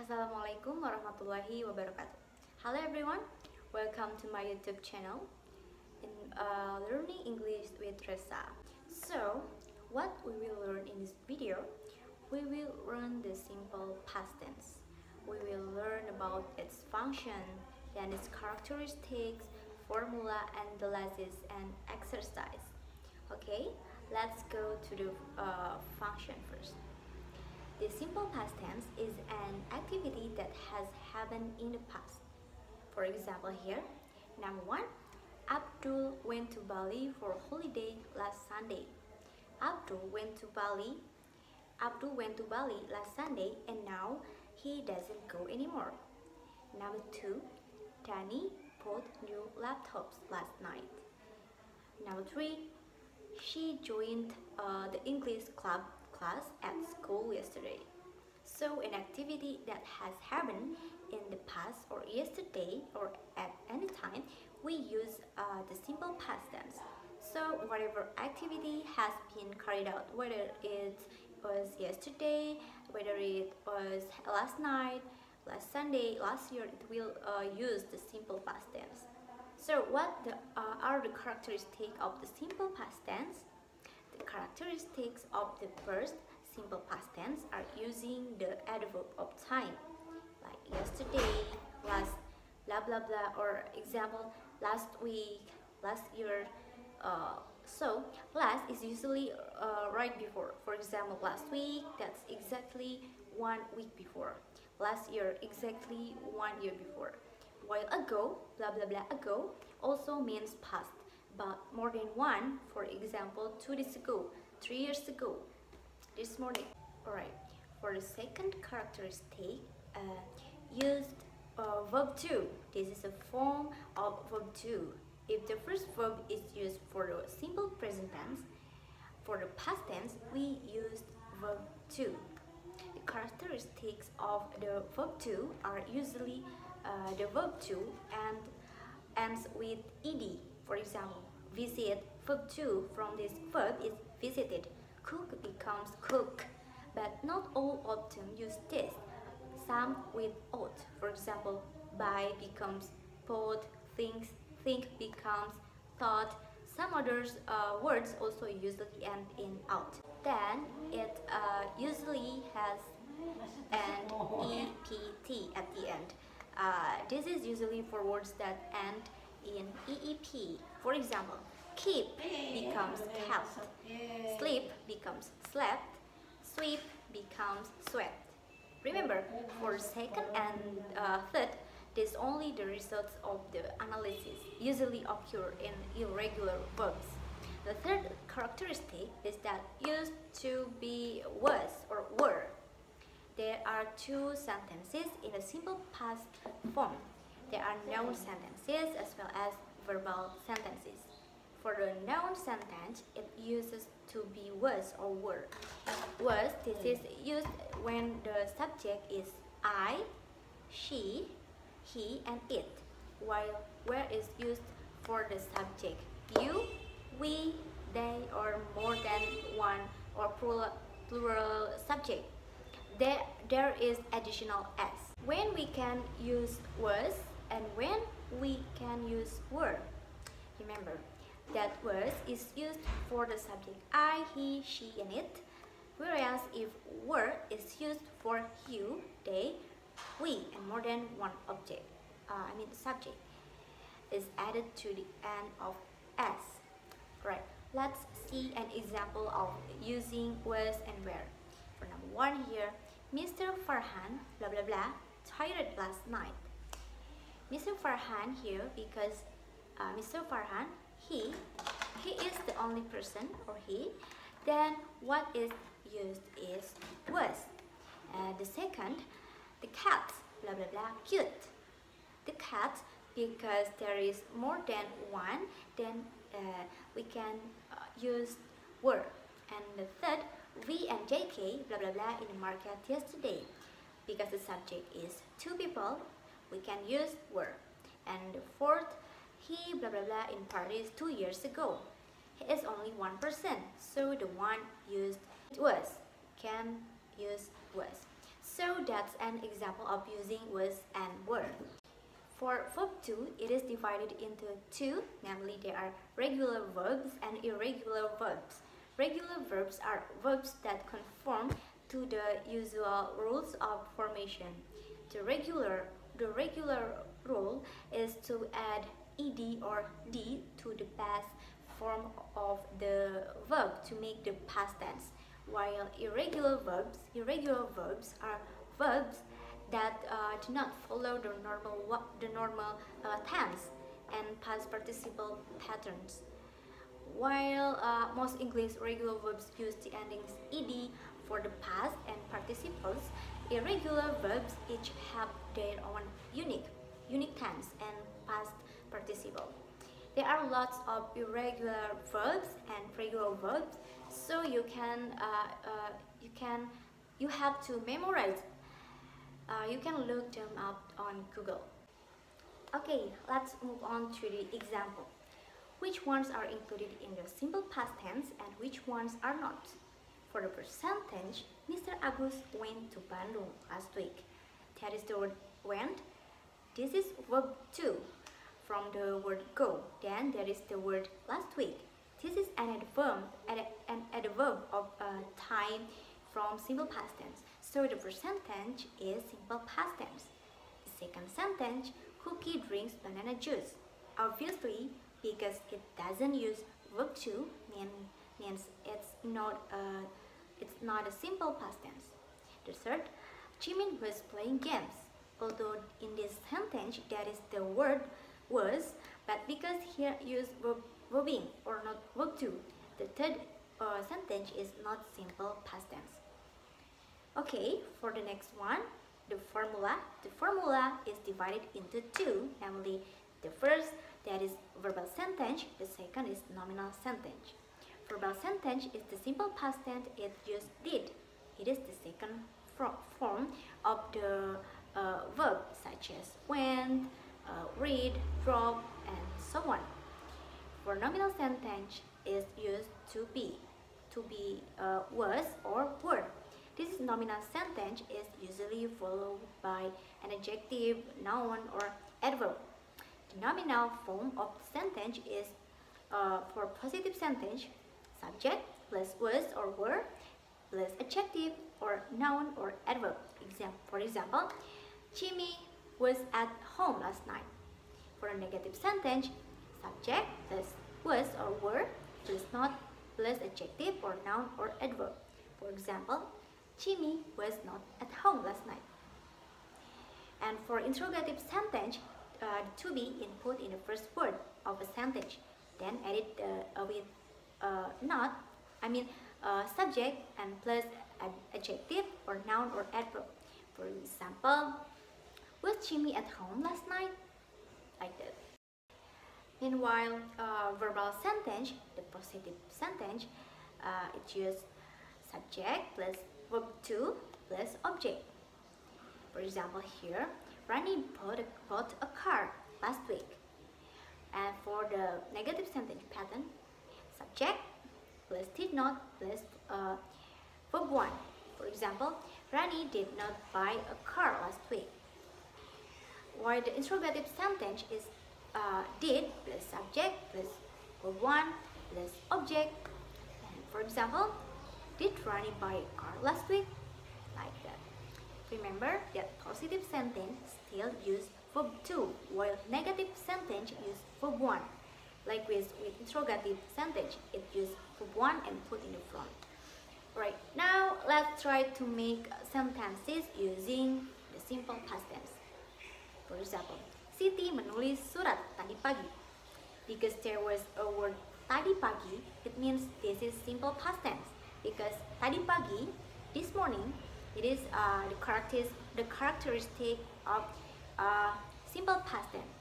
Assalamualaikum warahmatullahi wabarakatuh. Hello everyone, welcome to my YouTube channel in Learning English with Resa. So, what we will learn in this video, we will learn the simple past tense. We will learn about its function and its characteristics, formula, analysis, and exercise. Okay, let's go to the function first. The simple past tense is an activity that has happened in the past. For example here, number 1, Abdul went to Bali for holiday last Sunday. Abdul went to Bali last Sunday and now he doesn't go anymore. Number 2, Dani bought new laptops last night. Number 3, she joined the English club class at school yesterday. So an activity that has happened in the past or yesterday or at any time, we use the simple past tense. So whatever activity has been carried out, whether it was yesterday, whether it was last night, last Sunday, last year, it will use the simple past tense. So what are the characteristics of the simple past tense? The characteristics of the first simple past tense are using the adverb of time, like yesterday, last, blah blah blah, or example, last week, last year. So last is usually right before. For example, last week, that's exactly 1 week before. Last year, exactly 1 year before. While ago, blah blah blah ago, also means past, but more than 1, for example, 2 days ago, 3 years ago, this morning. Alright, for the second characteristic, used verb to. This is a form of verb to. If the first verb is used for the simple present tense, for the past tense, we use verb to. The characteristics of the verb to are usually the verb to and ends with ed. For example, visit, verb to from this verb is visited. Cook becomes cook, but not all of them use this. Some with ought. For example, buy becomes bought, think becomes thought. Some others words also usually end in out. Then it usually has an EPT at the end. This is usually for words that end in EEP. For example, keep becomes kept, sleep becomes slept, sweep becomes swept. Remember, for second and third, this is only the results of the analysis, usually occur in irregular verbs. The third characteristic is that used to be was or were. There are 2 sentences in a simple past form. There are noun sentences as well as verbal sentences. For the noun sentence, it uses to be was or were. Was, this is used when the subject is I, she, he, and it, while were is used for the subject you, we, they, or more than one or plural subject. There is additional s. When we can use was and when we can use were. Remember that was is used for the subject I, he, she, and it, whereas if were is used for you, they, we, and more than one object, subject, is added to the end of s. Right, let's see an example of using was and were. For number 1 here, Mr. Farhan, blah blah blah, tired last night. Mr. Farhan here because Mr. Farhan, he is the only person, or he. Then what is used is was. The second, the cat, blah blah blah, cute. The cat, because there is more than one, then we can use were. And the third, we and JK, blah blah blah, in the market yesterday. Because the subject is 2 people, we can use were. And the fourth, he, blah blah blah, in parties 2 years ago. He is only 1 person, so the one used was can use was. So that's an example of using was and were. For verb 2, it is divided into two, namely there are regular verbs and irregular verbs. Regular verbs are verbs that conform to the usual rules of formation. The regular rule is to add ed or d to the past form of the verb to make the past tense, while irregular verbs are verbs that do not follow the normal tense and past participle patterns. While most English regular verbs use the endings ed for the past and participles, irregular verbs each have their own unique tense and past participle. There are lots of irregular verbs and regular verbs, so you have to memorize. You can look them up on Google. Okay, let's move on to the example. Which ones are included in the simple past tense and which ones are not? For the percentage, Mr. Agus went to Bandung last week. That is the word went. This is verb 2 from the word go. Then there is the word last week. This is an adverb of time from simple past tense. So the percentage is simple past tense. The second sentence, Cookie drinks banana juice. Obviously, because it doesn't use verb 2, means it's not a simple past tense. The third, Jimin was playing games. Although in this sentence that is the word was, but because here use verb being or not verb 2, the third sentence is not simple past tense. Okay, for the next one, the formula. The formula is divided into two, namely the first, that is verbal sentence. The second is nominal sentence. Verbal sentence is the simple past tense. It just did. It is the second form of the verb, such as went, read, drop, and so on. For nominal sentence is used to be was or were. This nominal sentence is usually followed by an adjective, noun, or adverb. The nominal form of sentence is for positive sentence, subject plus was or were plus adjective or noun or adverb. For example, Jimmy was at home last night. For a negative sentence, subject plus was or were plus not plus adjective or noun or adverb. For example, Jimmy was not at home last night. And for interrogative sentence, to be input in the first word of a sentence, then edit with subject and plus adjective or noun or adverb. For example, was Jimmy at home last night? Like that. Meanwhile, verbal sentence, the positive sentence, it uses subject plus verb 2 plus object. For example, here, Rani bought a car last week. And for the negative sentence pattern, subject plus did not plus verb 1. For example, Rani did not buy a car last week. While the interrogative sentence is did plus subject plus verb 1 plus object. And for example, did Rani buy a car last week? Like that. Remember that positive sentence still use verb 2, while negative sentence use verb 1. Like with interrogative sentence, it use verb 1 and put in the front. Right, now let's try to make sentences using the simple past tense. For example, Siti menulis surat tadi pagi. Because there was a word tadi pagi, it means this is simple past tense. Because tadi pagi, this morning, it is the characteristic of simple past tense.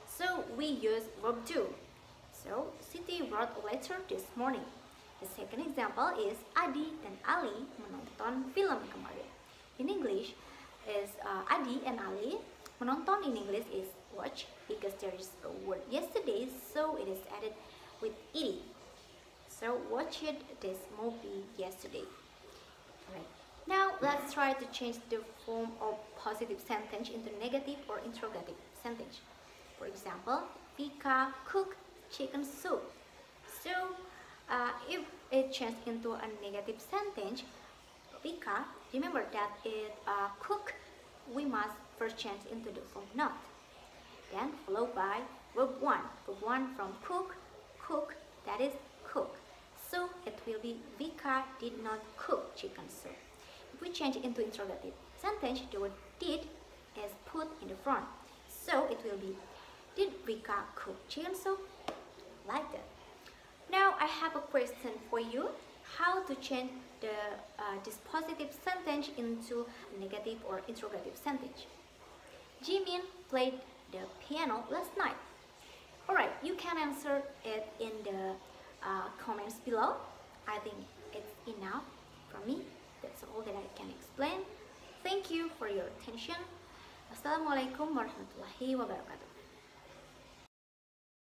So we use verb 2. So Siti wrote a letter this morning. The second example is Adi dan Ali menonton film kemarin. In English is Adi and Ali. Menonton in English is watch because there is a word yesterday, so it is added with ed. So watched this movie yesterday. Right. Now let's try to change the form of positive sentence into negative or interrogative sentence. For example, Vika cooked chicken soup. So if it changed into a negative sentence, Vika, remember that it cook, we must first change into the form not. Then followed by verb 1. Verb 1 from cook, that is cook. So it will be Vika did not cook chicken soup. If we change it into interrogative sentence, the word did is put in the front. So it will be, did Vika cook chicken soup? Like that. Now I have a question for you. How to change this positive sentence into a negative or interrogative sentence? Jimin played the piano last night. Alright, you can answer it in the comments below. I think it's enough from me. That's all that I can explain. Thank you for your attention. Assalamualaikum warahmatullahi wabarakatuh.